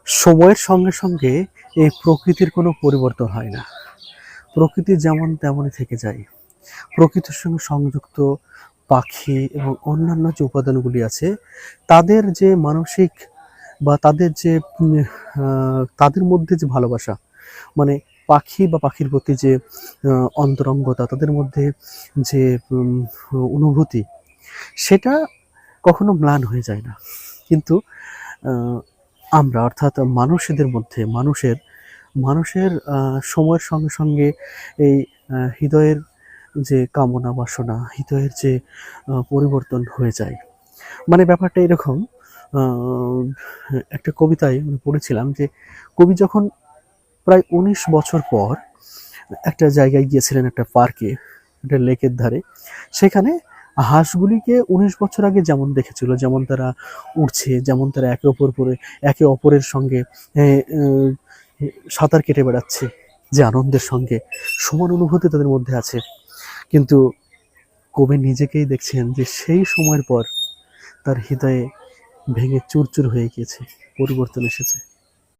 সময়ের সঙ্গে সঙ্গে এই প্রকৃতির কোনো পরিবর্তন হয় না। প্রকৃতি যেমন তেমনই থেকে যায়। প্রকৃতির সঙ্গে সংযুক্ত পাখি এবং অন্যান্য যে উপাদানগুলি আছে, তাদের যে মানসিক বা তাদের যে তাদের মধ্যে যে ভালোবাসা, মানে পাখি বা পাখির প্রতি যে অন্তরঙ্গতা, তাদের মধ্যে যে অনুভূতি, সেটা কখনো ম্লান হয়ে যায় না। কিন্তু আমরা অর্থাৎ মানুষদের মধ্যে মানুষের সময়ের সঙ্গে সঙ্গে এই হৃদয়ের যে কামনা বাসনা, হৃদয়ের যে পরিবর্তন হয়ে যায়। মানে ব্যাপারটা এরকম, আহ, একটা কবিতায় আমি পড়েছিলাম যে কবি যখন প্রায় ১৯ বছর পর একটা জায়গায় গিয়েছিলেন, একটা পার্কে, একটা লেকের ধারে। সেখানে হাঁসগুলিকে ১৯ বছর আগে যেমন দেখেছিল, যেমন তারা উড়ছে, যেমন তারা একে অপরের সঙ্গে সাঁতার কেটে বেড়াচ্ছে, যে আনন্দের সঙ্গে সমান অনুভূতি তাদের মধ্যে আছে। কিন্তু কবি নিজেকেই দেখছেন যে সেই সময়ের পর তার হৃদয়ে ভেঙে চুরচুর হয়ে গিয়েছে, পরিবর্তন এসেছে।